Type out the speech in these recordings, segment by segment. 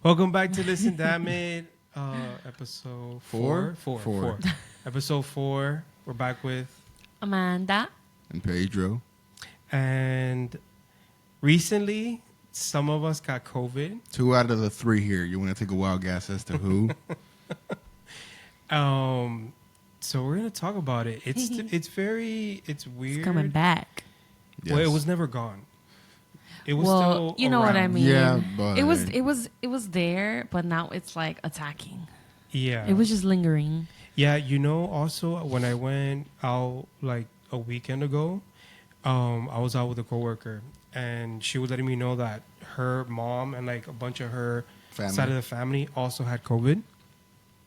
Welcome back to Listen Damn It, episode Four? four. Episode 4. We're back with, Amanda. And Pedro. and recently, some of us got COVID. 2 out of the 3 here. You want to take a wild guess as to who? So we're gonna talk about it. It's weird. It's coming back. Yes. Well, it was never gone. It was Well, still you know what I around. mean. Yeah, but It was there, but now it's like attacking. Yeah. It was just lingering. Yeah, also when I went out like a weekend ago, I was out with a coworker and she was letting me know that her mom and like a bunch of her Family. side of the family also had COVID.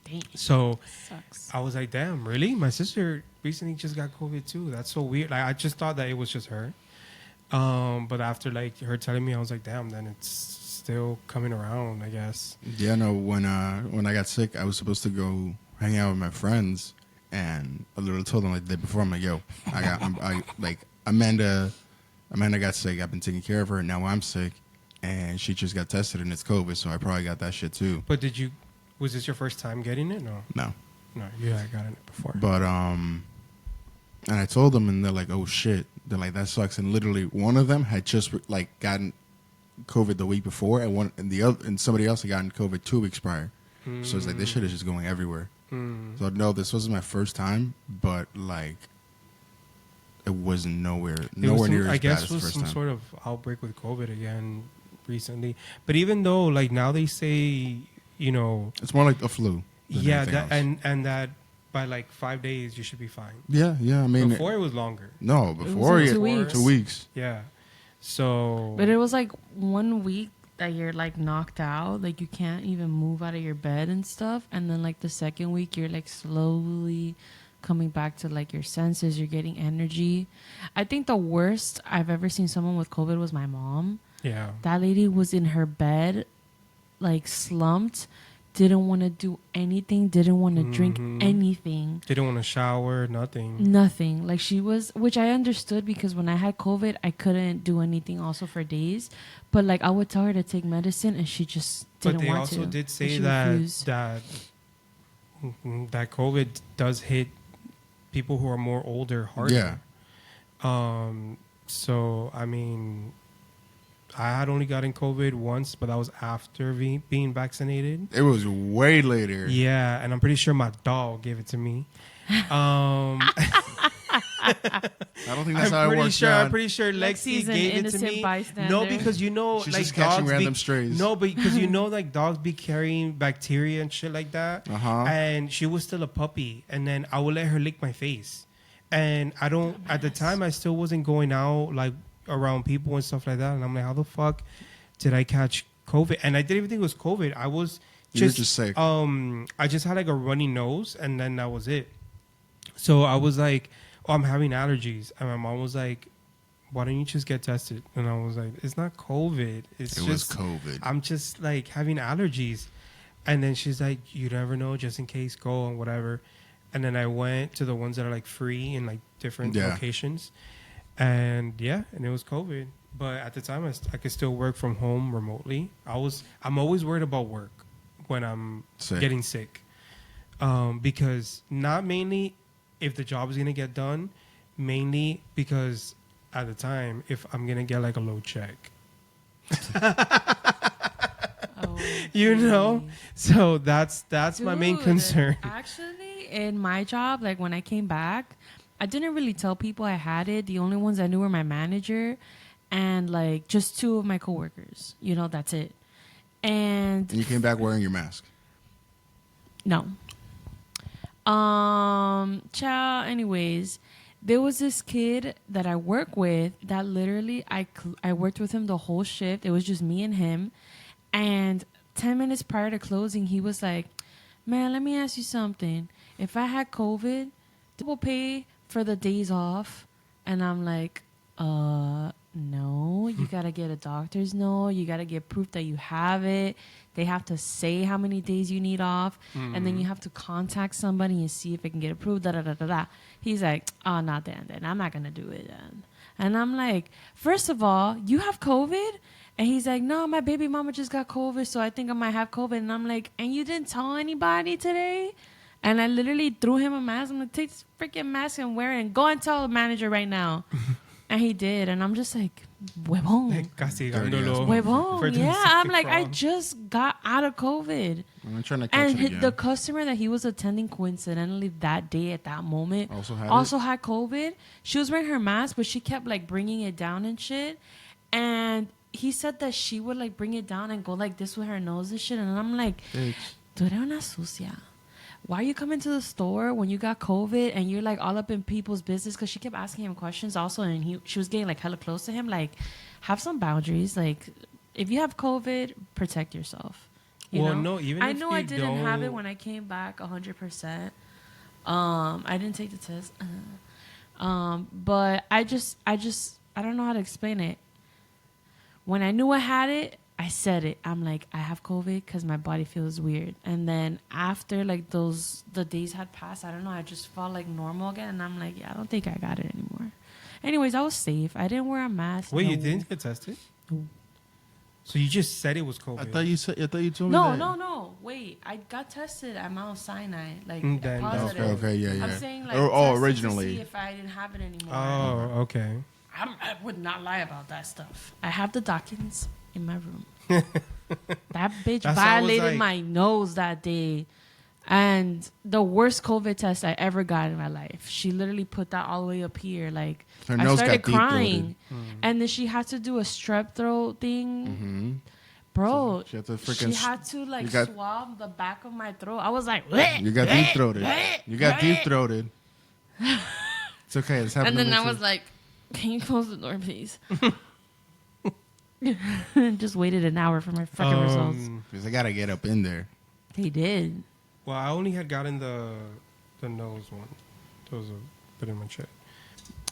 Dang. So Sucks. I was like, damn, really? My sister recently just got COVID too. That's so weird. Like I just thought that it was just her. But after like her telling me, I was like, damn, then it's still coming around, I guess. Yeah, no, when I got sick, I was supposed to go hang out with my friends, and I literally told them like the day before, I'm like, yo, Amanda got sick. I've been taking care of her. Now I'm sick, and she just got tested, and it's COVID, so I probably got that shit too. But was this your first time getting it? No, you had gotten it before. But and I told them, and they're like, oh shit. They're like, that sucks. And literally, one of them had just like gotten COVID the week before, and somebody else had gotten COVID 2 weeks prior. So it's like this shit is just going everywhere. So no, this wasn't my first time, but like it was nowhere near I as bad guess as the was first some time. sort of outbreak with COVID again recently. But even though like now they say, It's more like a flu. than yeah, anything that else. and that by like 5 days you should be fine. yeah. I mean, Before it was longer. no, before like it- 2 weeks. 2 weeks. Yeah. So But it was like 1 week that you're like knocked out, like you can't even move out of your bed and stuff, and then like the second week you're like slowly coming back to like your senses, you're getting energy. I think the worst I've ever seen someone with COVID was my mom. yeah. That lady was in her bed, like slumped, didn't want to do anything, didn't want to drink anything. They don't want to shower, nothing. Nothing. Like she was, which I understood because when I had COVID, I couldn't do anything also for days. But like I would tell her to take medicine and she just But didn't they want also to. did And say she that refused. that COVID does hit people who are more older harder. Yeah. So I mean, I had only gotten COVID once, but that was after being vaccinated. It was way later. Yeah, and I'm pretty sure my dog gave it to me. I don't think that's how it works. I'm John. pretty sure Lexi's Lexi an gave it to innocent me. bystander. No, because She's like just catching dogs random strays. No, but because like dogs be carrying bacteria and shit like that. Uh-huh. And she was still a puppy, and then I would let her lick my face. And I don't at the time I still wasn't going out like around people and stuff like that. And I'm like, how the fuck did I catch COVID? And I didn't even think it was COVID. I was You were just sick. I just had like a runny nose, and then that was it. So I was like, oh, I'm having allergies. And my mom was like, why don't you just get tested? And I was like, it's not COVID. It It's was just, COVID. I'm just like having allergies. And then she's like, you never know, just in case, go and whatever. And then I went to the ones that are like free in like different Yeah. locations. And and it was COVID. But at the time, I could still work from home remotely. I'm always worried about work when I'm Sick. getting sick. Because not mainly if the job is going to get done, mainly because at the time, if I'm going to get like a low check. Oh, You So that's my main Dude, concern. Actually, in my job, like when I came back, I didn't really tell people I had it. The only ones I knew were my manager and like just 2 of my coworkers. That's it. And And you came back wearing your mask. no. Anyways, there was this kid that I work with that literally I worked with him the whole shift. It was just me and him. And 10 minutes prior to closing, he was like, man, let me ask you something. If I had COVID, they will pay for the days off. And I'm like, no, you got to get a doctor's note. You got to get proof that you have it. They have to say how many days you need off. And then you have to contact somebody and see if it can get approved. He's like, oh, not then. I'm not going to do it then. And I'm like, first of all, you have COVID And he's like, no, my baby mama just got COVID, so I think I might have COVID. And I'm like, and you didn't tell anybody today? And I literally threw him a mask. I'm like, take this freaking mask and wear it and go and tell the manager right now. And he did. And I'm just like, huevón. Castigándolo. Huevón. for doing Yeah, I'm something like, I wrong. just got out of COVID. I'm trying to catch And it again. the customer that he was attending coincidentally that day at that moment Also had COVID. She was wearing her mask, but she kept like bringing it down and shit. And he said that she would like bring it down and go like this with her nose and shit. And I'm like, Bitch. tú eres una sucia. Why are you coming to the store when you got COVID and you're like all up in people's business? Because she kept asking him questions also, and she was getting like hella close to him. Like, have some boundaries. Like, if you have COVID, protect yourself. You Well, know? no, even I if know you I didn't have it don't- when I came back 100%. I didn't take the test. But I don't know how to explain it. When I knew I had it, I said it. I'm like, I have COVID because my body feels weird. And then after like the days had passed, I don't know, I just felt like normal again. And I'm like, yeah, I don't think I got it anymore. Anyways, I was safe. I didn't wear a mask. Wait, no. you didn't get tested? No. So you just said it was COVID. I thought you told me No, that. no. Wait, I got tested at Mount Sinai, like Then- positive. Okay, yeah. I'm saying like oh, tested originally. to see if I didn't have it anymore. Oh, okay. I would not lie about that stuff. I have the documents in my room. That bitch That's why I was violated like- my nose that day. And the worst COVID test I ever got in my life. She literally put that all the way up here. Like, Her I nose started got deep-throated. crying. And then she had to do a strep throat thing. Mm-hmm. Bro, So she had to freaking she had to like you got- swab the back of my throat. I was like, You got deep throated. You got deep throated. It's okay. It's happening. and then to I me was too. like, can you close the door, please? Just waited an hour for my fucking results. Because I gotta get up in there. They did. Well, I only had gotten the nose one. Those are pretty much it.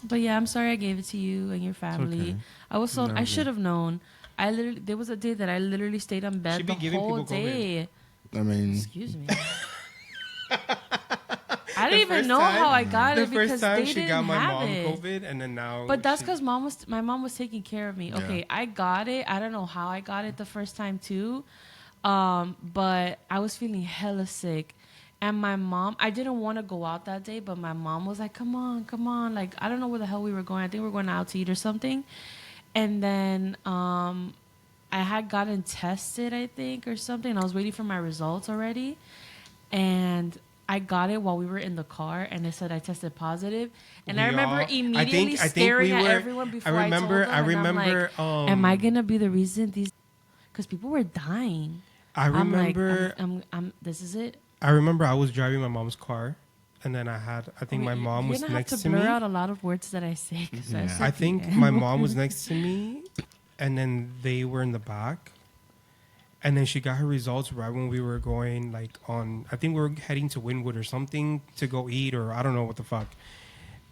But yeah, I'm sorry I gave it to you and your family. okay. I was so No, I okay. should have known. There was a day that I literally stayed on bed She be the giving whole people COVID. day. I mean, Excuse me. I didn't even first know time- how I got The it because first time they she didn't got my have mom it. COVID, and then now. But that's she- because my mom was taking care of me. Yeah. Okay, I got it. I don't know how I got it the first time too, but I was feeling hella sick, and my mom. I didn't want to go out that day, but my mom was like, "Come on!" Like I don't know where the hell we were going. I think we were going out to eat or something, and then I had gotten tested, I think, or something. I was waiting for my results already, and I got it while we were in the car, and it said I tested positive. And I We remember all- immediately I think staring we at were- everyone before I remember. told them. And I'm like, am I gonna be the reason these? Because people were dying. I remember. I'm this is it. I remember I was driving my mom's car, and then I think my mom was You're gonna next have to to me. blur out a lot of words that I say. 'Cause Yeah. said I think the- my mom was next to me, and then they were in the back. And then she got her results right when we were going, like, on, I think we were heading to Wynwood or something to go eat, or I don't know what the fuck.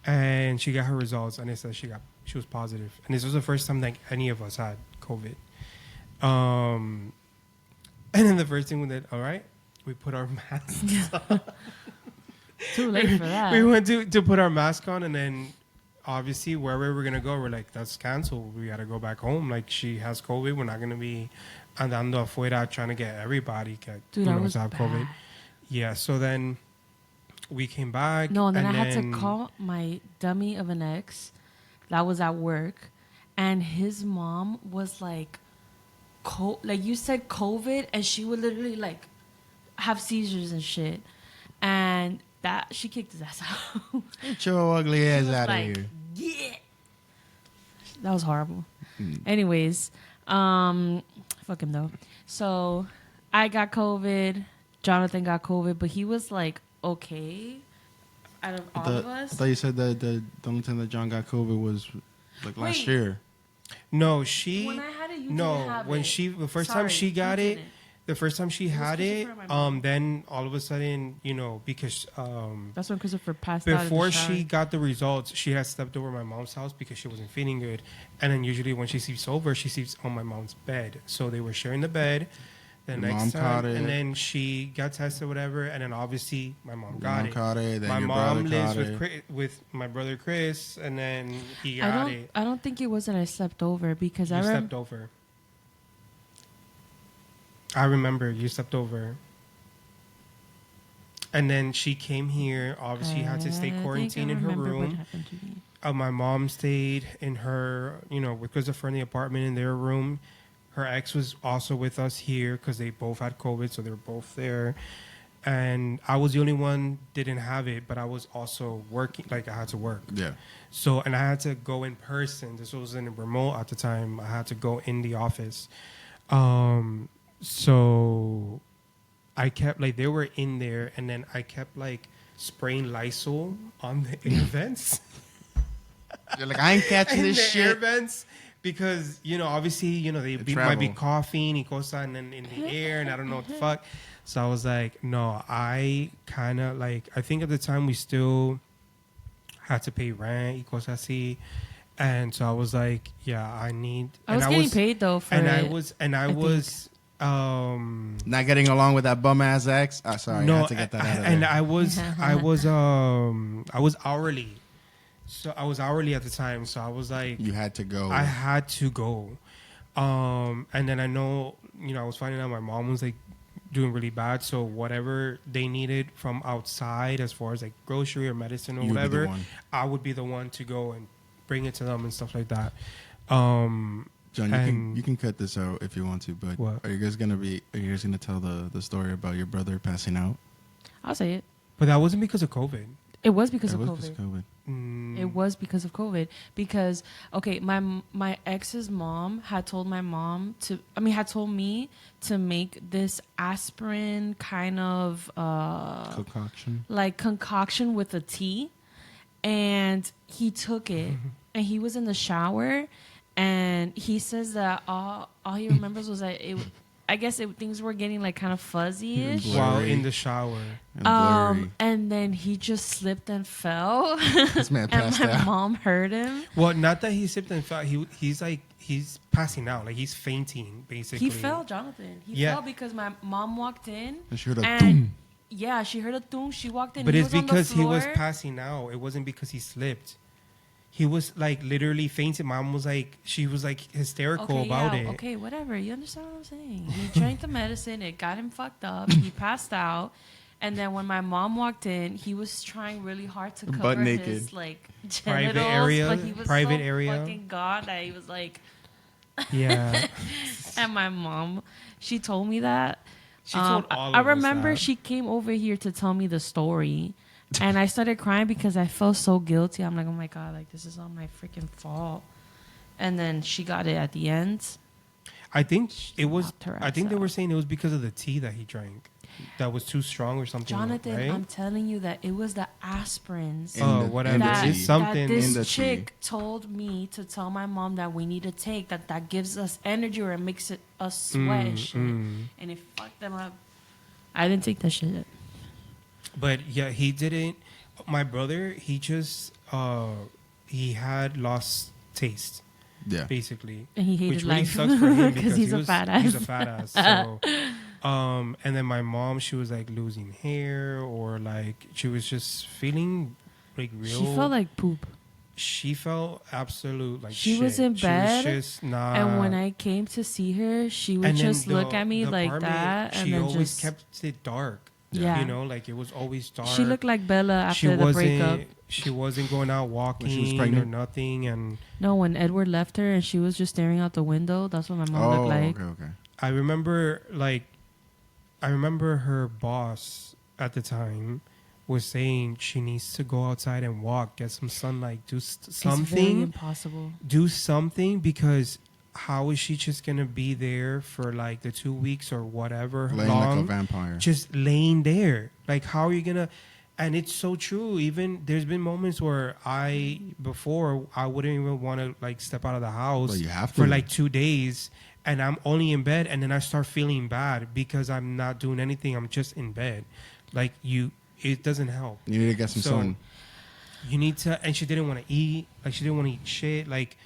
And she got her results, and it said she was positive. And this was the first time, like, any of us had COVID. And then the first thing we did, all right, we put our masks on. Too late for that. We went to put our mask on, and then obviously wherever we were gonna go, we're like, that's canceled. We gotta go back home. Like, she has COVID. We're not gonna be andando afuera trying to get everybody Dude, I was to have bad. COVID. Yeah. So then we came back. No, and then I had to call my dummy of an ex that was at work, and his mom was like, like you said, COVID, and she would literally like have seizures and shit, and that she kicked his ass out. get your ugly ass was out like, of here. yeah, that was horrible. Mm. Anyways, fuck him though. So I got COVID. Jonathan got COVID, but he was like okay. Out of all of I us, thought you said that the only time that John got COVID was like last Wait. year. No, she. when I had it, you didn't No, have when it. she the first Sorry, time she you got it, didn't. the first time she had it, Christopher and my mom. then all of a sudden, because That's when Christopher passed out. before in the shower. she got the results, she had stepped over my mom's house because she wasn't feeling good. And then usually when she sleeps over, she sleeps on my mom's bed. So they were sharing the bed. The Your next mom time, caught it. and then she got tested, whatever. And then obviously my mom Your got mom it. caught it. Then My your mom brother lives caught it. with my brother Chris, and then he I got don't. it. I don't think it was that I slept over because You I stepped remember. over. I remember you slept over. And then she came here. Obviously, had to stay I think I quarantined in her remember what room. happened to me. My mom stayed in her, because of her in the apartment in their room. Her ex was also with us here because they both had COVID, so they were both there. And I was the only one didn't have it, but I was also working. Like I had to work. Yeah. So, and I had to go in person. This was in a remote at the time. I had to go in the office. So I kept like they were in there, and then I kept like spraying Lysol on the air vents. You're like, I ain't catching In this the air shit. vents because obviously they might be travel. coughing y cosa and then in the air, and I don't know what the fuck. So I was like, no, I kind of like I think at the time we still had to pay rent y cosa así. And so I was like, yeah, I need. I was getting paid though for and it. I think. was Not getting along with that bum ass ex. Sorry, I had to get that out of there. and I was hourly, so I was hourly at the time. So I was like, You had to go. I had to go, and then I know I was finding out my mom was like doing really bad. So whatever they needed from outside, as far as like grocery or medicine or You would be the whatever, one. I would be the one to go and bring it to them and stuff like that. John, you can cut this out if you want to, but What? are you guys gonna tell the story about your brother passing out? I'll say it. But that wasn't because of COVID. It was because That of was COVID. because of COVID. It was because of COVID. Because my ex's mom had told had told me to make this aspirin kind of Concoction. like concoction with a tea, and he took it, and he was in the shower, and he says that all he remembers was that things were getting like kind of fuzzy-ish. Blurry. While in the shower. And blurry. And then he just slipped and fell, This man and passed my out. mom heard him. Well, not that he slipped and fell. He's passing out. Like he's fainting, basically. He fell, Jonathan. He Yeah. fell because my mom walked in. And she heard a And doom. yeah, she heard a doom. She walked in. But he it's was on the because he was floor. passing out. It wasn't because he slipped. He was like literally fainting. Mom was like, she was like hysterical about it. Okay, whatever. You understand what I'm saying? He drank the medicine. It got him fucked up. He passed out. And then when my mom walked in, he was trying really hard to cover Butt his naked. like Private genitals, area, but he was private so area. fucking god that he was like. Yeah. And my mom, she told me that. She told all I of us remember that. she came over here to tell me the story, and I started crying because I felt so guilty. I'm like, oh my god, like this is all my freaking fault. And then she got it at the end. I think it was. knocked her I think ass they were out. saying it was because of the tea that he drank, that was too strong or something. Jonathan, right? I'm telling you that it was the aspirins In Oh, the- whatever. in the that, tea. It's something. that in this the chick told me to tell my mom that we need to take, that gives us energy or it makes us sweat and shit. And it fucked them up. I didn't take that shit. But yeah, he didn't. My brother, he just he had lost taste, Yeah. basically, And he hated which really life sucks for him because he's he a fat ass. He's a fat ass. So, and then my mom, she was like losing hair, or like she was just feeling like real. She felt like poop. She felt absolute like She shit. was in bed, She was just not. And when I came to see her, she would and then just look at me the like apartment, that, and She then always just kept it dark. Yeah. You know, like it was always dark. She looked like Bella she after the wasn't. breakup. She wasn't going out walking When she was or pregnant? nothing, and No, when Edward left her and she was just staring out the window, that's what my mom Oh, looked like. okay. I remember her boss at the time was saying she needs to go outside and walk, get some sunlight, do It's very something, impossible. because how is she just gonna be there for like the 2 weeks or whatever Laying long, like a vampire. just laying there? Like, how are you gonna? And it's so true. Even there's been moments where I wouldn't even want to like step out of the house Well, you have for to. like 2 days, and I'm only in bed, and then I start feeling bad because I'm not doing anything. I'm just in bed. Like it doesn't help. You need to get some So, sun. You need to, and she didn't want to eat. Like she didn't want to eat shit. Like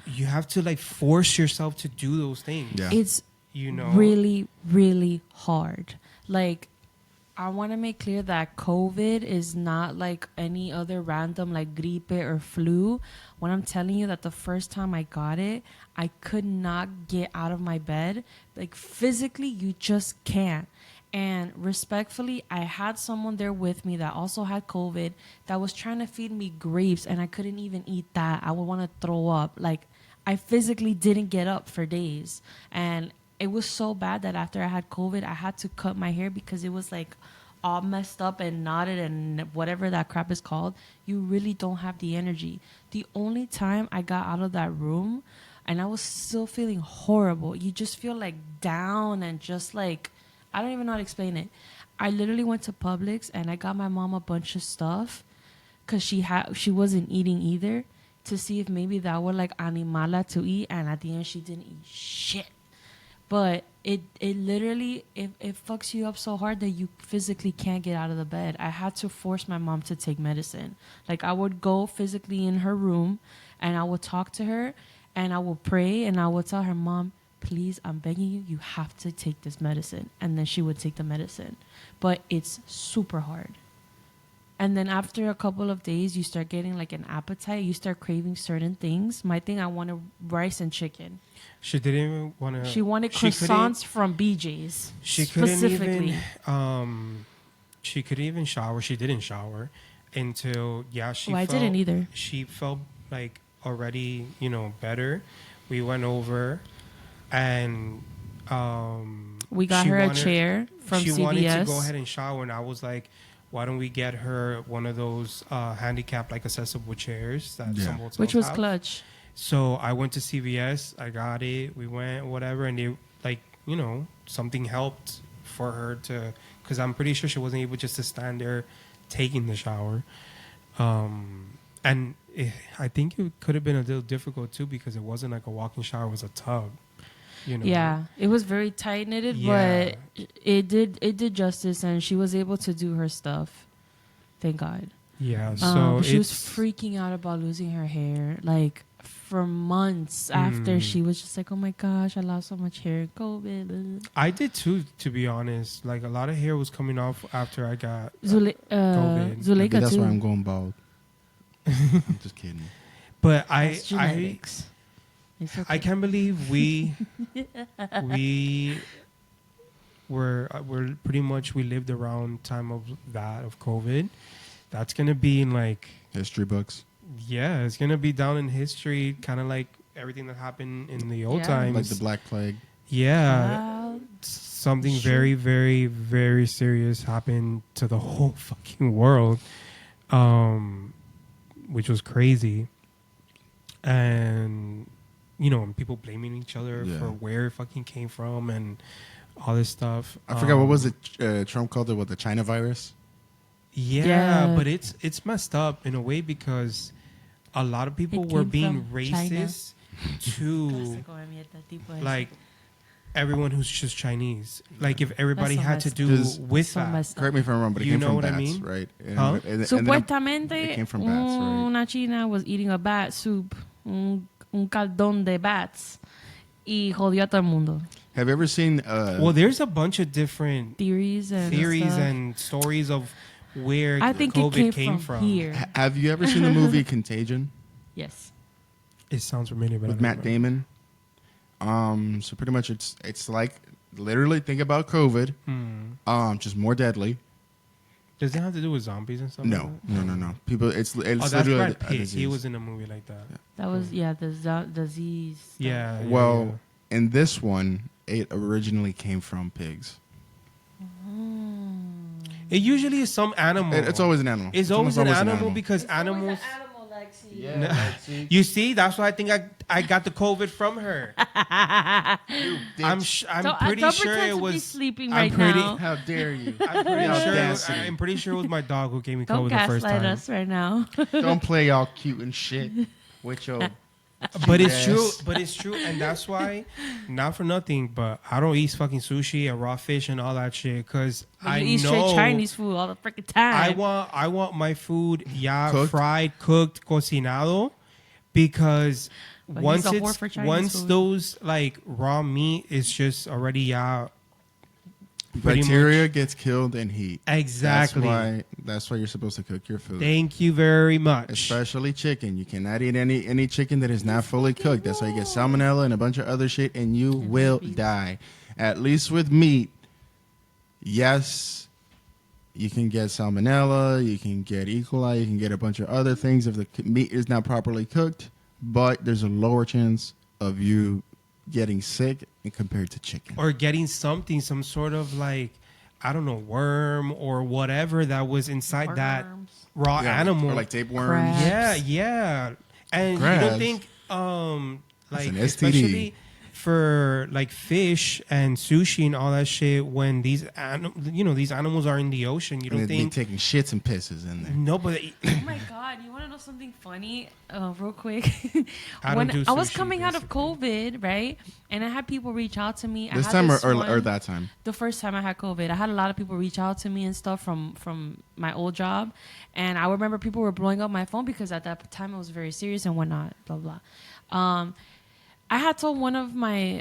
you have to like force yourself to do those things. Yeah. It's You know, really, really hard. Like, I want to make clear that COVID is not like any other random like gripe or flu. When I'm telling you that the first time I got it, I could not get out of my bed. Like physically, you just can't. And respectfully, I had someone there with me that also had COVID that was trying to feed me grapes, and I couldn't even eat that. I would want to throw up. Like, I physically didn't get up for days. And it was so bad that after I had COVID, I had to cut my hair because it was like all messed up and knotted and whatever that crap is called. You really don't have the energy. The only time I got out of that room and I was still feeling horrible, you just feel like down and just like, I don't even know how to explain it. I literally went to Publix and I got my mom a bunch of stuff because she wasn't eating either, to see if maybe that would like animala to eat, and at the end she didn't eat shit. But it literally it fucks you up so hard that you physically can't get out of the bed. I had to force my mom to take medicine. Like, I would go physically in her room and I would talk to her and I would pray and I would tell her, Mom, please, I'm begging you, you have to take this medicine. And then she would take the medicine. But it's super hard. And then after a couple of days, you start getting like an appetite. You start craving certain things. My thing, I wanted rice and chicken. She didn't even want to. She wanted she croissants from BJ's. She couldn't specifically. even. She couldn't even shower. She didn't shower until she. I didn't either. She felt like already, better. We went over, and we got her a chair from she CVS. She wanted to go ahead and shower, and I was like, why don't we get her one of those handicapped, like, accessible chairs that some hotels which was have. clutch. So I went to CVS. I got it. We went, whatever, and they, like, something helped for her to, because I'm pretty sure she wasn't able just to stand there taking the shower. And I think it could have been a little difficult too, because it wasn't like a walk-in shower; it was a tub. Yeah, it was very tight knitted, but it did justice, and she was able to do her stuff. Thank God. Yeah. So she was freaking out about losing her hair, like for months after. She was just like, "Oh my gosh, I lost so much hair, COVID." I did too, to be honest. Like, a lot of hair was coming off after I got COVID. Maybe that's too. why I'm going bald. I'm just kidding. But That's genetics. It's okay. I can't believe we we're pretty much, we lived around time of COVID. That's gonna be in like History books. Yeah, it's gonna be down in history, kind of like everything that happened in the old times, like the Black Plague. Yeah, something very, very, very serious happened to the whole fucking world, which was crazy, and and people blaming each other for where it fucking came from and all this stuff. I forgot what was it. Trump called it the China virus. Yeah, but it's messed up in a way, because a lot of people were being racist to like everyone who's just Chinese. Like, if everybody had to do with that. Correct me if I'm wrong, but it came from bats, I mean? Right? Huh? Supuestamente, it came from bats, right? Una china was eating a bat soup, un caldón de bats, y jodió a todo el mundo. Have you ever seen... well, there's a bunch of different theories and stories of where I think COVID it came from here. Have you ever seen the movie Contagion? Yes. It sounds familiar, but with Matt Damon. So pretty much it's like, literally, think about COVID, just more deadly. Does it have to do with zombies and stuff? No. People, it's that's literally Brad Pitt. He was in a movie like that. That was the disease. Yeah. Well, in this one, it originally came from pigs. It usually is some animal. It's always an animal. It's always an animal because animals. Yeah, you see, that's why I think I got the COVID from her. I'm pretty sure it was sleeping right now. How dare you? I'm pretty sure it was my dog who gave me COVID the first time. Don't gaslight us right now. Don't play all cute and shit with your. But it's true, and that's why, not for nothing, but I don't eat fucking sushi and raw fish and all that shit, because I eat know straight Chinese food all the freaking time. I want my food fried, cooked, cocinado, because once those like raw meat is just already Pretty Bacteria much. gets killed in heat. Exactly. That's why you're supposed to cook your food. Thank you very much. Especially chicken. You cannot eat any chicken that is not fully cooked. That's how you get salmonella and a bunch of other shit, and you will herpes. die. At least with meat, yes, you can get salmonella, you can get E. coli, you can get a bunch of other things if the meat is not properly cooked, but there's a lower chance of you getting sick compared to chicken. Or getting something, some sort of like, I don't know, worm or whatever that was inside that Worms. raw Yeah, animal. or like tapeworms. Crab. Yeah, yeah. And you Crabs. don't think That's like an STD. especially for like fish and sushi and all that shit when these these animals are in the ocean, you And don't they'd be think taking shits and pisses in there. no, but Oh my god! You want to know something funny? Real quick. I don't When do I was sushi, coming out of basically. COVID, right, and I had people reach out to me. This I had time this or one- that time? the first time I had COVID, I had a lot of people reach out to me and stuff from my old job, and I remember people were blowing up my phone because at that time it was very serious and whatnot. Blah blah. I had told one of my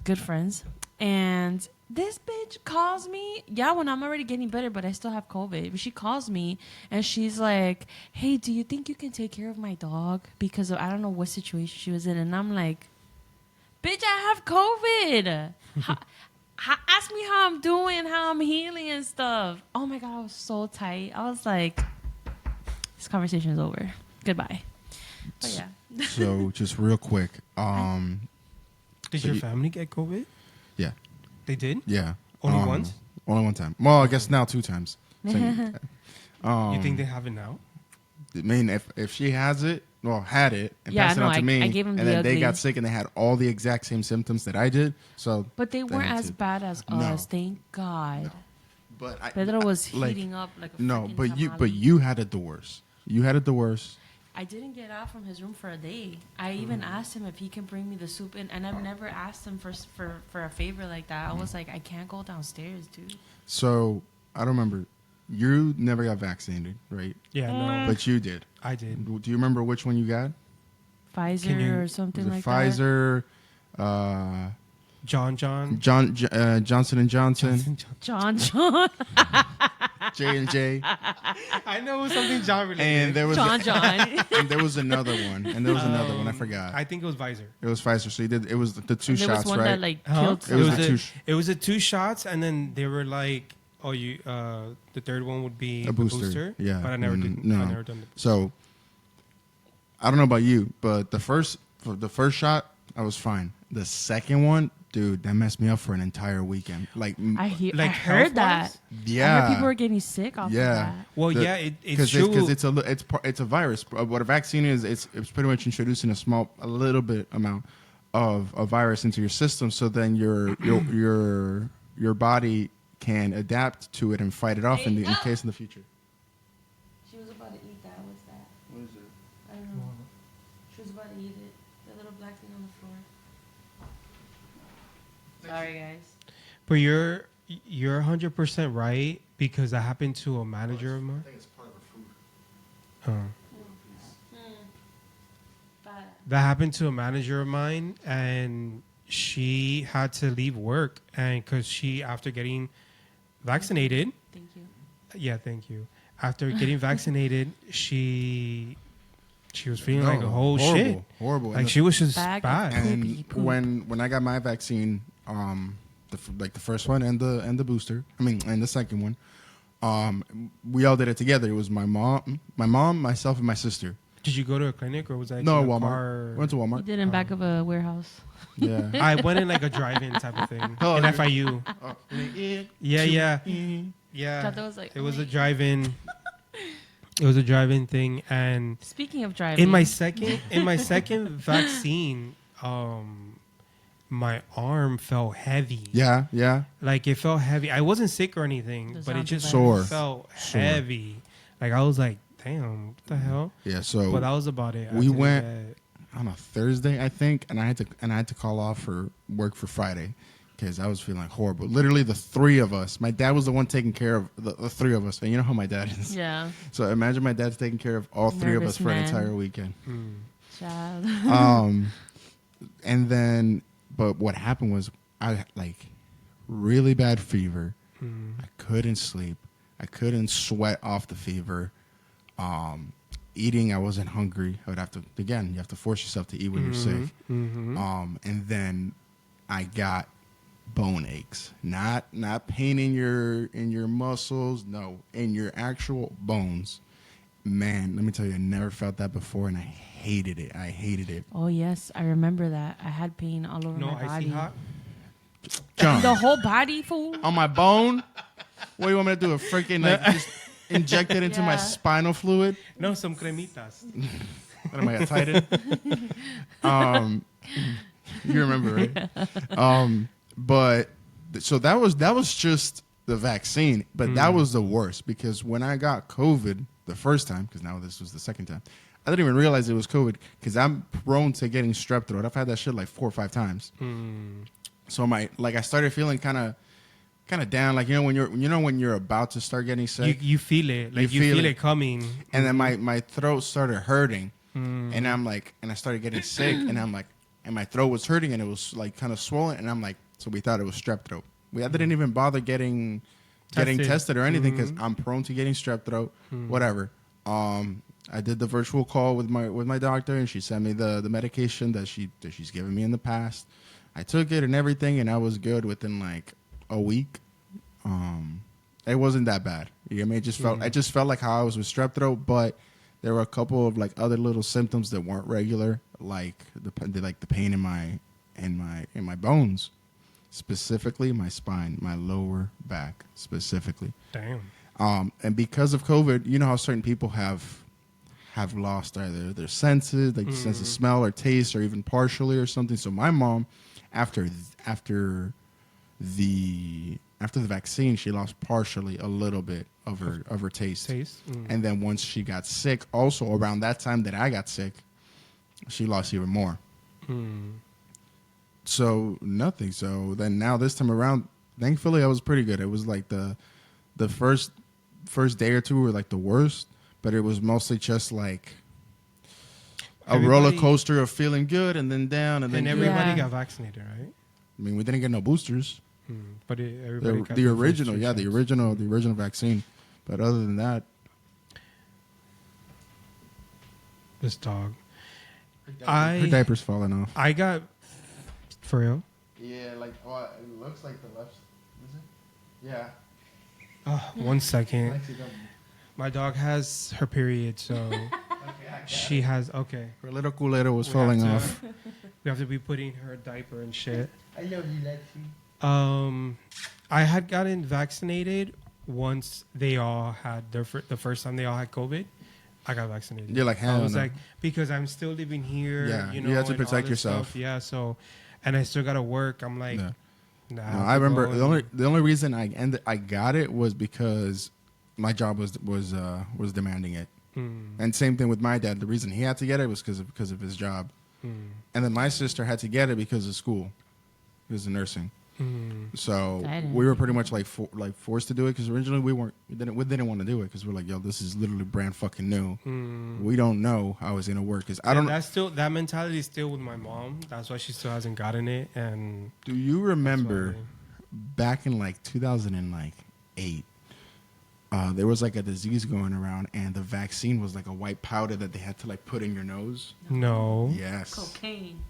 good friends, and this bitch calls me. Yeah, when I'm already getting better, but I still have COVID. But she calls me and she's like, "Hey, do you think you can take care of my dog? Because I don't know what situation she was in." And I'm like, "Bitch, I have COVID. Ask me how I'm doing, how I'm healing and stuff." Oh my god, I was so tight. I was like, "This conversation is over. Goodbye." But yeah. So just real quick, did So your you- family get COVID? yeah, They did? yeah. Only once? Only one time. Well, I guess now 2 times. So, You think they have it now? I mean, if she has it, well, had it, and Yeah, passed it no, on to I- me, I gave 'em and the then they ugly. got sick and they had all the exact same symptoms that I did. So, But they weren't that's as it. bad as No. us, thank God. but Pedro was like, heating up like a no, freaking but tamale. you had it the worst. You had it the worst. I didn't get out from his room for a day. I even asked him if he can bring me the soup in, and I've never asked him for a favor like that. I was like, I can't go downstairs, dude. So I don't remember. You never got vaccinated, right? Yeah, no. But you did. I did. Do you remember which one you got? Pfizer you- or Was something it like Pfizer, John. Johnson and Johnson, that. John. J&J, I know it was something John related. and there was John. and there was another one, I forgot. I think it was Visor. It was Pfizer. So you did. It was the 2 There was shots, one right? that like Huh? killed It was somebody. the two it was the 2 shots, and then they were like, "Oh, you." The third one would be A the booster. Yeah. but I never did. No. I never done the. So I don't know about you, but the first shot, I was fine. The second one, dude, that messed me up for an entire weekend. Like, I Like heard that. health-wise? I yeah, heard people were getting sick off of yeah. that. Well, The- yeah, it's true. because it's a virus. What a vaccine is, it's pretty much introducing a little bit amount of a virus into your system, so then your body can adapt to it and fight it off in case in the future. She was about to eat that. What's that? What is it? I don't know. She was about to eat it. The little black thing on the floor. Sorry, guys. But you're 100% right, because that happened to a manager of mine. I think it's part of her food. That happened to a manager of mine, and she had to leave work, and because she, after getting vaccinated, Thank you. yeah, thank you. After getting vaccinated, she was feeling like a whole shit. horrible. Like she was just Bag of bad. poop. And Poopy poop. when I got my vaccine, the first one and the booster, and the second one, we all did it together. It was my mom, myself, and my sister. Did you go to a clinic, or was that No, in a Walmart. car? Went to You Walmart. did in back of a warehouse. Yeah. I went in like a drive-in type of thing Oh, in okay. FIU. Yeah. Thought that was like, It was oh a my- drive-in. It was a drive-in thing, and Speaking of driving, in my second vaccine, my arm felt heavy. Yeah. Like it felt heavy. I wasn't sick or anything, The but it zombie just virus. felt Sore. heavy. Like I was like, damn, what the hell? Yeah. So But that was about it. we After went- that- on a Thursday, I think, and I had to call off for work for Friday because I was feeling horrible. Literally, the 3 of us. My dad was the one taking care of the 3 of us, and you know how my dad is. Yeah. So imagine my dad's taking care of all 3 of Nervous us for an man. entire weekend. Child. And then, but what happened was I had like really bad fever, I couldn't sleep. I couldn't sweat off the fever. Eating, I wasn't hungry. I would have to, again, you have to force yourself to eat when you're sick. And then I got bone aches, not pain in your muscles, no, in your actual bones. Man, let me tell you, I never felt that before, and I hated it. Oh yes, I remember that. I had pain all over No my icy body. hot. John, The whole body, fool. on my bone. What do you want me to do? A freaking just inject it into my Yeah. spinal fluid? No, some cremitas. What am I, a titan? You remember, right? But so that was just the vaccine, but that was the worst because when I got COVID the first time, because now this was the second time, I didn't even realize it was COVID because I'm prone to getting strep throat. I've had that shit like 4 or 5 times. So I started feeling kind of down, like when you're about to start getting sick, You feel it, like you feel it coming, and then my throat started hurting, and I'm like, and I started getting sick, and I'm like, and my throat was hurting, and it was like kind of swollen, and I'm like, so we thought it was strep throat. I didn't even bother getting tested or anything because I'm prone to getting strep throat. Whatever. I did the virtual call with my doctor, and she sent me the medication that she's given me in the past. I took it and everything, and I was good within like a week. It wasn't that bad. You know what I mean? I just felt like how I was with strep throat, but there were a couple of like other little symptoms that weren't regular, like the pain in my bones, specifically my spine, my lower back specifically. damn. And because of COVID, you know how certain people have lost either their senses, like the sense of smell or taste, or even partially or something. So my mom, after the vaccine, she lost partially a little bit of her taste. And then once she got sick, also around that time that I got sick, she lost even more. So nothing. So then now this time around, thankfully I was pretty good. It was like the first day or two were like the worst, but it was mostly just like a roller coaster of feeling good and then down and then everybody Yeah. got vaccinated, right? I mean, we didn't get no boosters. But everybody got The their first original, two yeah, the shots. original vaccine. But other than that, This dog. her diaper's falling off. I got for real. Yeah, like it looks like the left. Is it? Yeah. Oh, 1 second. My dog has her period, so she has okay. Her little culero was We falling have off. to- We have to be putting her diaper and shit. I love you, Lexi. I had gotten vaccinated once they all had the first time they all had COVID. I got vaccinated. You're like, I hell was no. like, because I'm still living here. Yeah, you you know, have to and all protect this yourself. stuff. Yeah, so, and I still gotta work. I'm like, Yeah. nah. No, I remember the only reason I got it was because my job was demanding it, and same thing with my dad. The reason he had to get it was because of his job, and then my sister had to get it because of school, because of nursing. So Exciting. we were pretty much like forced to do it because originally we didn't want to do it because we're like, yo, this is literally brand fucking new. We don't know how it's gonna work because I don't. That mentality is still with my mom. That's why she still hasn't gotten it. And Do you remember why- back in like 2008? There was like a disease going around, and the vaccine was like a white powder that they had to like put in your nose. no, Yes, Cocaine.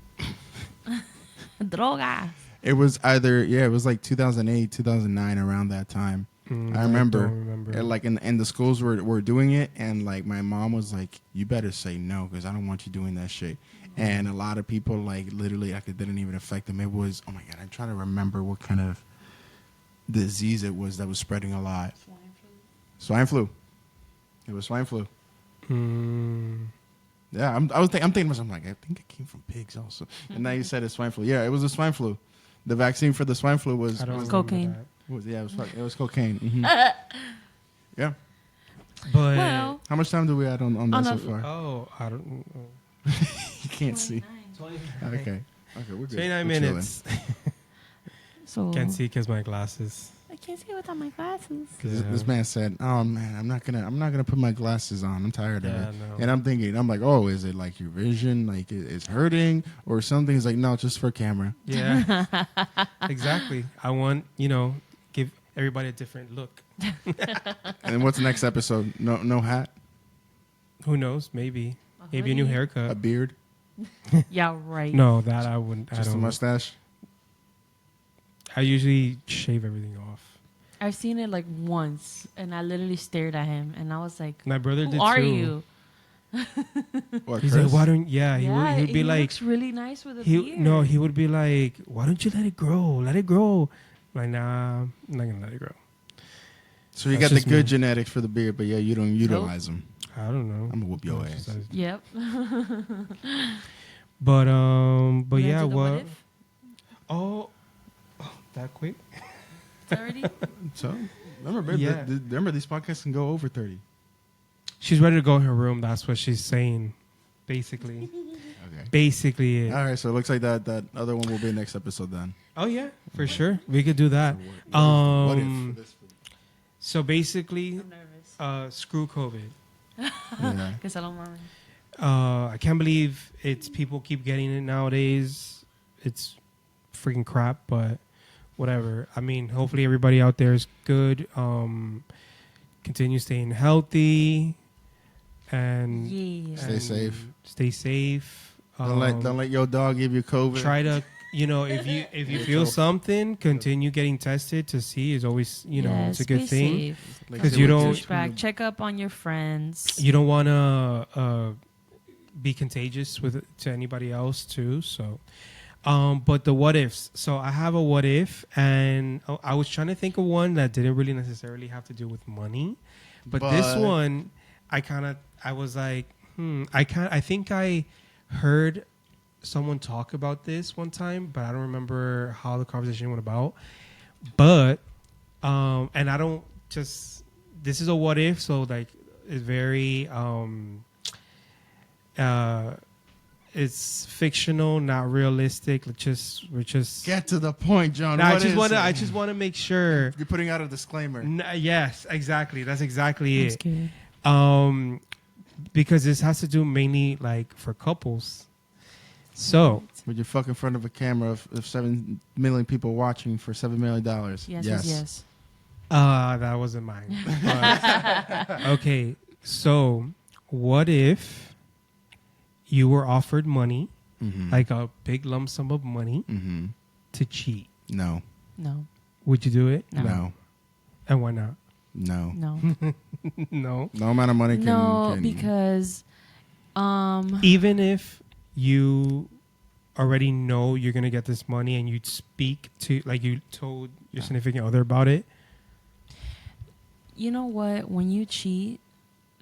Droga. it was it was like 2008, 2009, around that time. I remember, don't remember. and, like, and the schools were doing it, and like my mom was like, "You better say no, because I don't want you doing that shit." And a lot of people like literally like it didn't even affect them. It was, oh my god, I'm trying to remember what kind of disease it was that was spreading a lot. Swine flu. It was swine flu. Yeah, I'm thinking to myself, I'm like, I think it came from pigs also. And now you said it's swine flu. Yeah, it was the swine flu. The vaccine for the swine flu was I don't was, remember cocaine. that. it was cocaine. Mhm. Yeah. But Well, How much time do we add on that On so a- far? oh, I don't. You can't see. 29. Okay, we're good. 29 We're chilling. minutes. So Can't see because my glasses. I can't see without my glasses. This man said, "Oh man, I'm not gonna put my glasses on. I'm tired of Yeah, it." no. And I'm thinking, I'm like, "Oh, is it like your vision, like it's hurting, or something?" He's like, "No, just for camera." Yeah, exactly. I want give everybody a different look. And what's the next episode? No hat, Who knows? Maybe a new hoodie. a haircut. beard, Yeah, right. No, that I wouldn't. I just a don't. mustache. I usually shave everything off. I've seen it like once, and I literally stared at him, and I was like, My brother "Who did are too. you?" What, He's Chris? like, why don't? Yeah, he would be like, looks really nice with a he beard. no, he would be like, why don't you let it grow? Let it grow. I'm like, nah, I'm not gonna let it grow. So you That's got the just good me. genetics for the beard, but yeah, you don't utilize them. I don't know. I'm gonna whoop your It's ass. just- Yep. But We're yeah, gonna do the what? if? Oh, that quick? It's already. So remember, Yeah. remember these podcasts can go over 30. She's ready to go in her room. That's what she's saying, basically. Okay. Basically, it. All right, so it looks like that other one will be next episode then. Oh yeah, for sure. We could do that. What if for this? I'm So basically, nervous. screw COVID. Yeah. Guess I don't mind. I can't believe it's people keep getting it nowadays. It's freaking crap, but whatever. I mean, hopefully everybody out there is good. Continue staying healthy and Yeah. Stay safe. Stay safe. Don't let your dog give you COVID. Try to, if you feel something, continue getting tested to see is always, it's a good be thing. safe. Like, 'Cause say you what don't- Douchebag. Check up on your friends. You don't want to be contagious to anybody else too. So, but the what ifs. So I have a what if, and I was trying to think of one that didn't really necessarily have to do with money, but this But- one, I was like, I think I heard someone talk about this one time, but I don't remember how the conversation went about. But, and I don't just. This is a what if, so like it's very it's fictional, not realistic. We're just. Get to the point, John. No, What I just is want to. it? I just want to make sure. You're putting out a disclaimer. Yes, exactly. That's exactly I'm it. scared. Because this has to do mainly like for couples. So Would you fuck in front of a camera of 7 million people watching for $7 million? Yes. that wasn't mine. But- okay, so what if you were offered money, Mm-hmm. like a big lump sum of money, Mm-hmm. to cheat? No. No. Would you do it? No. No. And why not? No. No. No. No amount of money can. No, can because Even if you already know you're gonna get this money and you speak to, like, you told your significant other about it. you know what? When you cheat,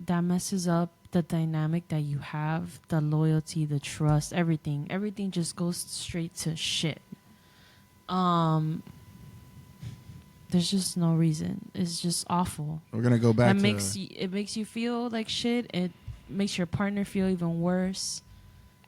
that messes up the dynamic that you have, the loyalty, the trust, everything. Everything just goes straight to shit. There's just no reason. It's just awful. We're gonna go back That to. makes it makes you feel like shit. It makes your partner feel even worse.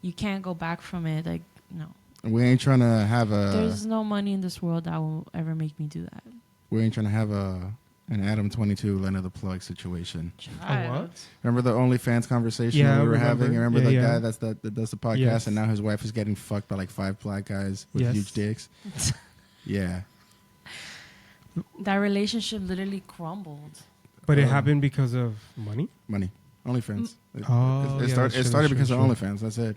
You can't go back from it. Like, no. We ain't trying to have There's no money in this world that will ever make me do that. We ain't trying to have an Adam 22 Lena the Plug situation. Child. Remember the OnlyFans conversation Yeah, that we I were remember. having? Remember Yeah, the yeah. guy that does the podcast, Yes. and now his wife is getting fucked by like 5 black guys with Yes. huge dicks. Yeah. That relationship literally crumbled. But it Um, happened because of money. Money. OnlyFans. Oh, it yeah, started that's true, because of true. OnlyFans. That's it.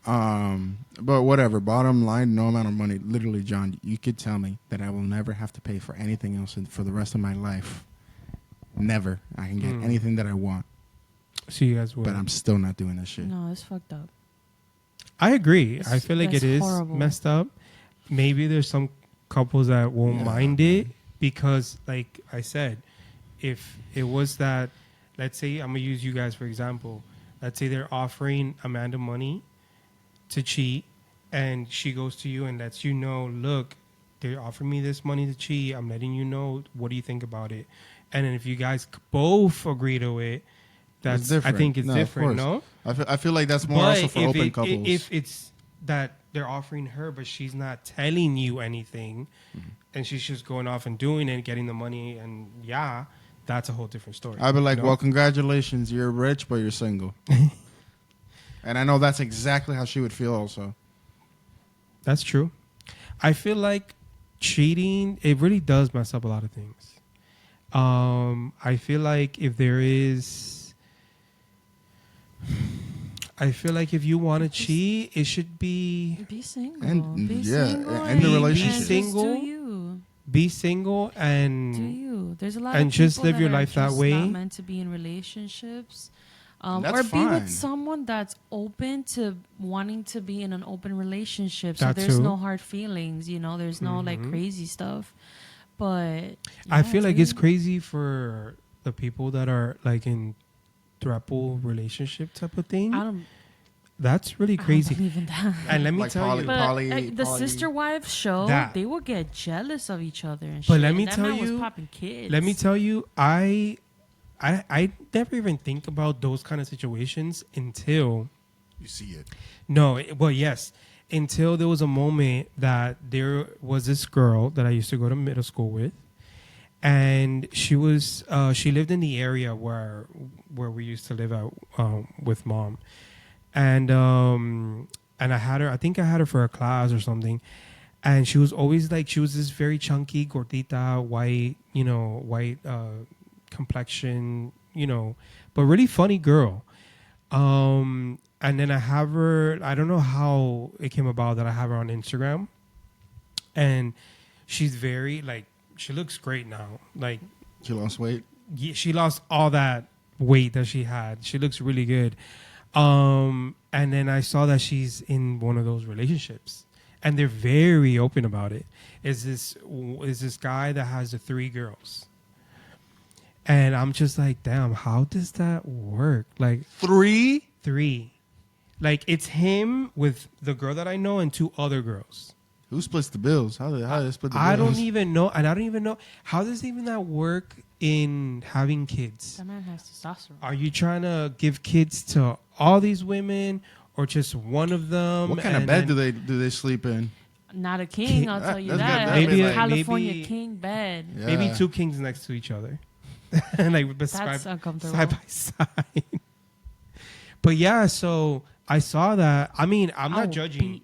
But whatever. Bottom line, no amount of money. Literally, John, you could tell me that I will never have to pay for anything else for the rest of my life. Never. I can get anything that I want, So you guys would. but I'm still not doing that shit. No, it's fucked up. I agree. I That's- feel like that's it is horrible. messed up. Maybe there's some couples that won't Yeah. mind it because, like I said, if it was that, let's say I'm gonna use you guys for example. Let's say they're offering Amanda money to cheat, and she goes to you and lets you know, look, they're offering me this money to cheat. I'm letting you know. What do you think about it? And then if you guys both agree to it, It's I different. think it's No, of different. course. No. I feel like that's more also for open couples. If it's that they're offering her, but she's not telling you anything, Mm-hmm. and she's just going off and doing it, getting the money, and that's a whole different story. I'd be like, you know? well, congratulations, you're rich, but you're single. And I know that's exactly how she would feel also. That's true. I feel like cheating, it really does mess up a lot of things. I feel like if there is, I feel like if you want to cheat, it should be Be single. And- be yeah, single. end the and relationship. just Single. Do you? be single Do and you? There's a lot and of just people live that your are life that just way. Not meant to be in relationships, That's or be fine. with someone that's open to wanting to be in an open relationship. So That there's too. no hard feelings. There's no like Mhm. crazy stuff. But I yeah, feel like it's dude. crazy for the people that are like in throuple relationship type of thing. I don't. That's really I don't crazy. believe in that. And let me Like tell poly- you, But the poly- sister wives show That. they will get jealous of each other and But shit. let me that tell man was you- popping kids. let me tell you, I never even think about those kind of situations until You see it. well, yes, until there was a moment that there was this girl that I used to go to middle school with, and she lived in the area where we used to live at with mom, and I had her. I think I had her for a class or something, and she was always like, she was this very chunky, gordita, white, white complexion, but really funny girl. And then I have her, I don't know how it came about that I have her on Instagram. And she's very, like, she looks great now. Like, She lost weight. she lost all that weight that she had. She looks really good. And then I saw that she's in one of those relationships. And they're very open about it. Is this guy that has the 3 girls. And I'm just like, damn, how does that work? Like, 3. 3. Like, it's him with the girl that I know and 2 other girls. Who splits the bills? How do they split the bills? I don't even know. And I don't even know. How does even that work in having kids? That man has testosterone. Are you trying to give kids to all these women or just one of them? What kind of And bed then- do they sleep in? Not a king, I'll tell you That's that. good. Maybe- Maybe California maybe- king bed. Yeah. Maybe 2 kings next to each other. Like That's uncomfortable. side by side. But yeah, so I saw that. I mean, I'm I'll not judging. beat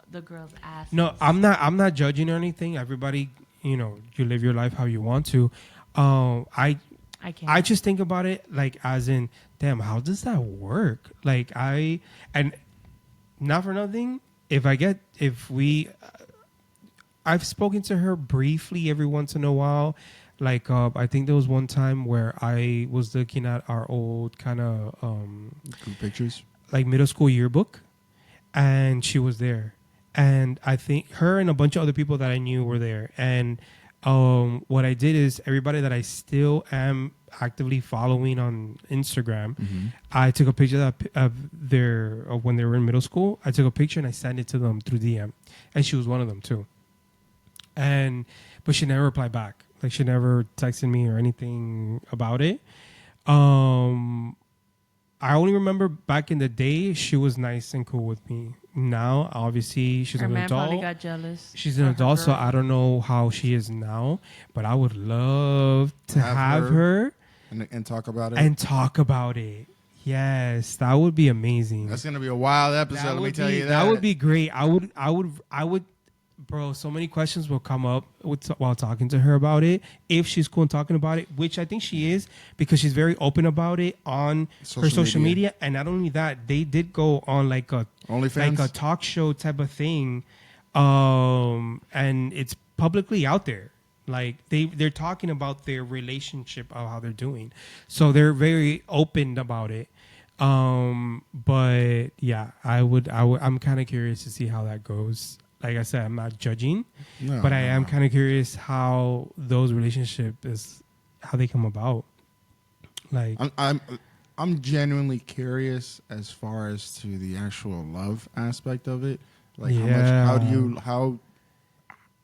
the girl's ass. No, I'm not judging or anything. Everybody, you live your life how you want to. I can't. just think about it like as in, damn, how does that work? Like and not for nothing. I've spoken to her briefly every once in a while. Like I think there was one time where I was looking at our old kind of Group pictures. like middle school yearbook, and she was there, and I think her and a bunch of other people that I knew were there. And what I did is everybody that I still am actively following on Instagram, I took a picture of when they were in middle school. I took a picture and I sent it to them through DM, and she was one of them too. But she never replied back. Like, she never texted me or anything about it. I only remember back in the day she was nice and cool with me. Now, obviously, she's Her an man probably adult. got jealous. She's an of her adult, so girl. I don't know how she is now. But I would love to Have have her And talk about it. and talk about it. Yes, that would be amazing. That's gonna be a wild episode. That Let me would tell be- you that. That would be great. I would, bro. So many questions will come up while talking to her about it. If she's cool in talking about it, which I think she is, because she's very open about it on her social media. And not only that, they did go on like a OnlyFans? like a talk show type of thing, and it's publicly out there. Like they're talking about their relationship, of how they're doing, so they're very open about it. But yeah, I'm kind of curious to see how that goes. Like I said, I'm not judging, No, but I am no. kind of curious how those relationships how they come about. Like, I'm genuinely curious as far as to the actual love aspect of it. Like Yeah. how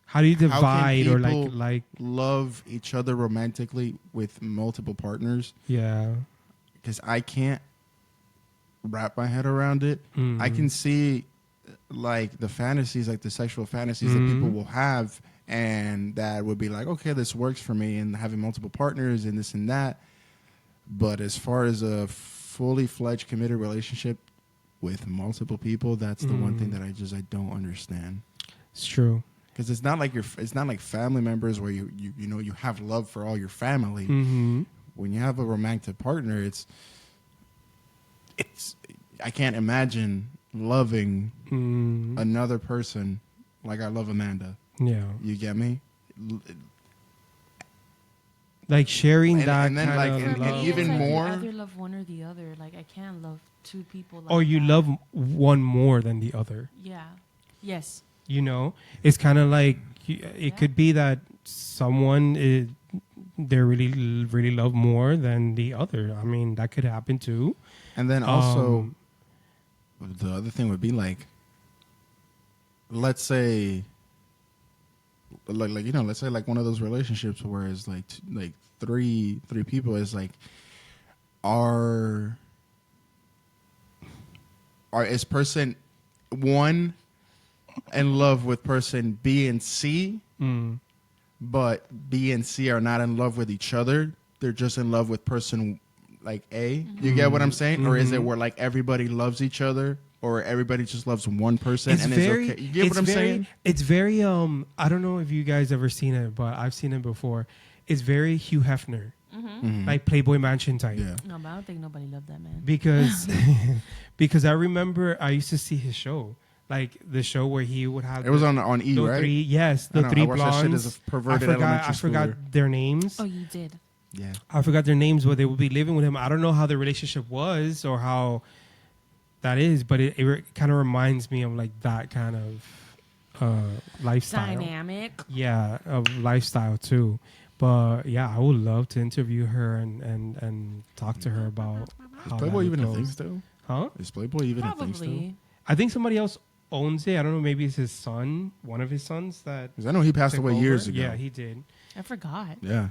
how do you can divide or people like love each other romantically with multiple partners? yeah. Because I can't wrap my head around it. Mhm. I can see like the fantasies, like the sexual fantasies that people will have, and that would be like, okay, this works for me, and having multiple partners and this and that. But as far as a fully fledged committed relationship with multiple people, that's the one thing that I don't understand. It's true. Because it's not like it's not like family members where you know you have love for all your family. Mm-hmm. When you have a romantic partner, it's I can't imagine loving another person like I love Amanda. Yeah. You get me? Like sharing And- that and then, kind like, of and love. even it's like more- you either love one or the other. Like I can't love two people. Like or you that. love one more than the other. Yeah. Yes. You know, it's kind of like it could be that someone they really love more than the other. I mean, that could happen too. And then also, the other thing would be like, let's say, like you know, let's say like one of those relationships where it's like like three people is like, is person one in love with person B and C, but B and C are not in love with each other. They're just in love with person like A. You get what I'm saying? Or is it where like everybody loves each other, or everybody just loves one person It's and very, it's okay? You get what I'm saying? It's very I don't know if you guys ever seen it, but I've seen it before. It's very Hugh Hefner, like Playboy Mansion type. Yeah. No, but I don't think nobody loved that man. Because because I remember I used to see his show, like the show where he would have It was on E, the right? three, yes, I the know, three I watched that shit blondes. as a perverted I elementary forgot schooler. their names. Oh, you did. Yeah. I forgot their names, but they would be living with him. I don't know how the relationship was or how that is, but it kind of reminds me of like that kind of lifestyle. Dynamic. Yeah, of lifestyle too. But yeah, I would love to interview her and talk to her about how Playboy that even a goes. thing still? Huh? Is Playboy even a thing still? Probably. I think somebody else owns it. I don't know. Maybe it's his son, one of his sons that. Because I know he passed took away over. years ago. Yeah, he did. I forgot. Yeah.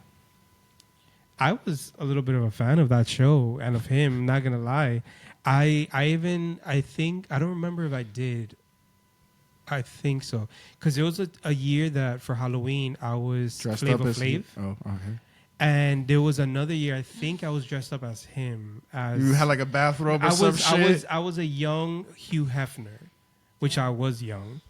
I was a little bit of a fan of that show and of him. Not gonna lie, I think I don't remember if I did. I think so because there was a year that for Halloween I was Dressed Flavor up as Flav, Oh, okay. and there was another year I think I was dressed up as him. As You had like a bathrobe or some shit. I was a young Hugh Hefner, which I was young,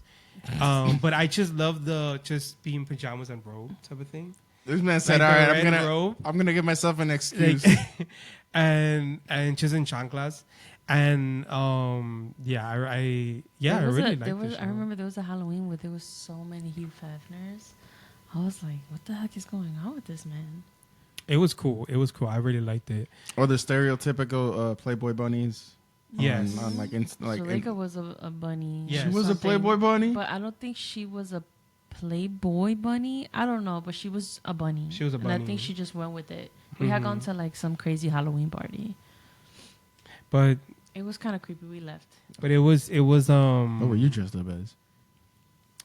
but I just loved the just being pajamas and robe type of thing. This man said, Like "All the right, red robe. I'm gonna give myself an excuse." Like, and just in chanclas, and yeah, I really liked the show. I remember there was a Halloween where there was so many Hugh Hefners. I was like, what the heck is going on with this man? It was cool. It was cool. I really liked it. Or the stereotypical Playboy bunnies. Yes. On like Sharika was a bunny. Yes. she was a something, Playboy bunny. But I don't think she was a Playboy bunny. I don't know, but she was a bunny. She was a And I bunny. think she just went with it. We had gone to like some crazy Halloween party. But It was kind of creepy. We left. it was What were you dressed up as?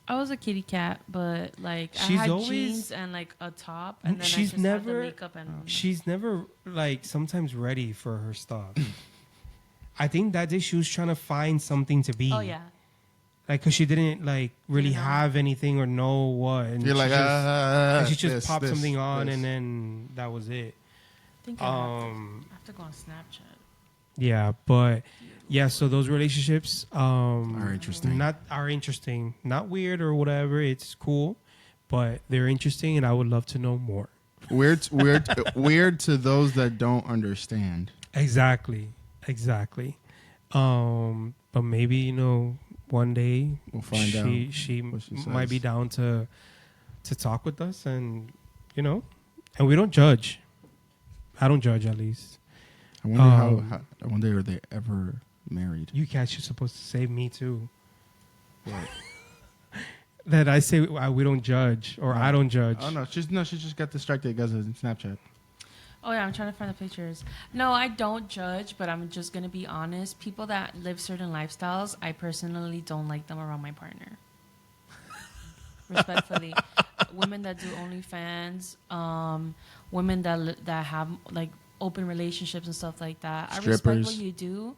I was a kitty cat, but like She's I had always- jeans and like a top, and then She's I just had never- the makeup and she's never like sometimes ready for her stuff. I think that day she was trying to find something to be. oh yeah, Like, cause she didn't like really Didn't know. have anything or know what. And You're she like, just, and she just this, popped this, something on, this. and then that was it. I think I have to go on Snapchat. Yeah, but yeah, so those relationships Are interesting. Are interesting, not weird or whatever. It's cool, but they're interesting, and I would love to know more. Weird to those that don't understand. Exactly. But maybe one day We'll find she what she might says. be down to talk with us, and and we don't judge. I don't judge, at least. I wonder how. I wonder are they ever married? You cats, you're supposed to save me too. That I say we don't judge, or I don't judge. Oh no, she just got distracted because of Snapchat. Oh yeah, I'm trying to find the pictures. No, I don't judge, but I'm just gonna be honest. People that live certain lifestyles, I personally don't like them around my partner. Respectfully, women that do OnlyFans, women that have like open relationships and stuff like that. I respect Strippers. what you do.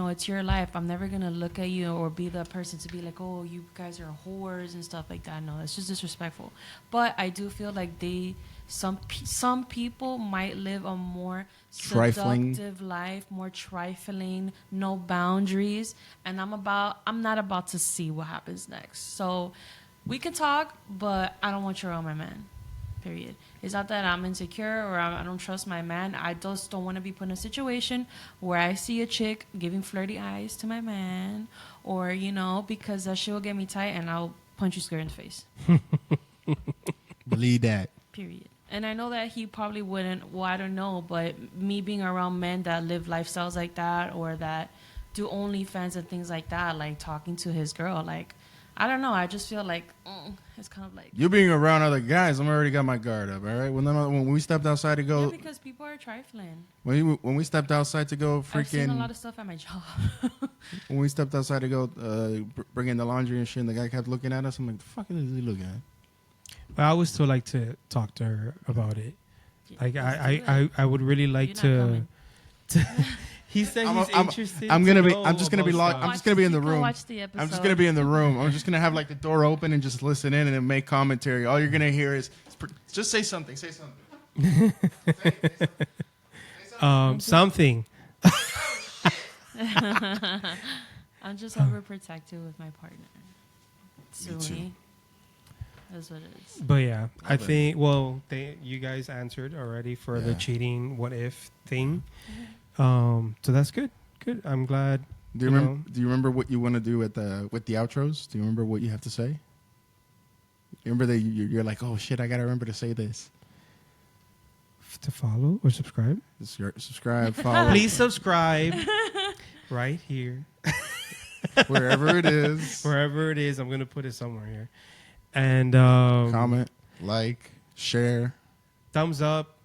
It's your life. I'm never gonna look at you or be the person to be like, oh, you guys are whores and stuff like that. No, that's just disrespectful. But I do feel like Some people might live a more Trifling. seductive life, more trifling, no boundaries, and I'm not about to see what happens next. So we can talk, but I don't want you around my man. Period. It's not that I'm insecure or I don't trust my man. I just don't want to be put in a situation where I see a chick giving flirty eyes to my man, or because that shit will get me tight and I'll punch you square in the face. Believe that. Period. And I know that he probably wouldn't. Well, I don't know, but me being around men that live lifestyles like that or that do OnlyFans and things like that, like talking to his girl, like I don't know. I just feel like it's kind of like You being around other guys, I'm already got my guard up. All right. When we stepped outside to go, because people are trifling. when we stepped outside to go I've seen a lot freaking, of stuff at my job. when we stepped outside to go bring in the laundry and shit, and the guy kept looking at us. I'm like, the fuck is he looking at? But I would still like to talk to her about it. Like Let's do it. I would really like You're not to. coming. He said he's interested. I'm to gonna be. know I'm just gonna be about locked. stuff. I'm just gonna be in the You can room. watch the episode. I'm just gonna be in the room. I'm just gonna have like the door open and just listen in and then make commentary. All you're gonna hear is just say something. Say something. Something. I'm just overprotective with my partner. Me too. Silly. That's what it is. But yeah, I love it. think you guys answered already for the Yeah. cheating what if thing. So that's good. Good. I'm glad. Do you remember? Do you remember what you want to do with the outros? Do you remember what you have to say? You remember that you're like, oh shit, I gotta remember to say this. To follow or subscribe. Subscribe, follow, Please subscribe right here. wherever it is. Wherever it is, I'm gonna put it somewhere here. And Comment, like, share, thumbs up.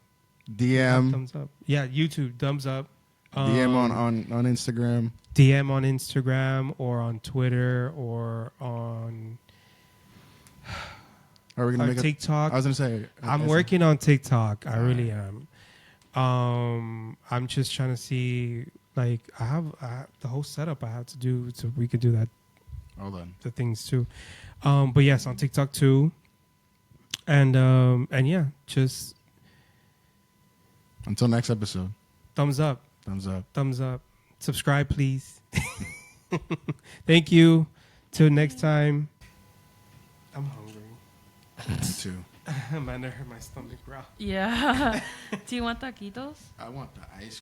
DM, Thumbs up. Yeah, YouTube, thumbs up. DM on Instagram. DM on Instagram or on Twitter or on Are we gonna make TikTok. I was gonna say I'm working on TikTok. I really am. I'm just trying to see. Like, I have the whole setup I have to do, so we could do that. Hold on. The things too. But yes, on TikTok too. And yeah, just Until next episode. thumbs up. Thumbs up. Thumbs up. Subscribe, please. Thank you. Till next time. I'm hungry. Me too. Man, I heard my stomach growl. Yeah. Do you want taquitos? I want the ice.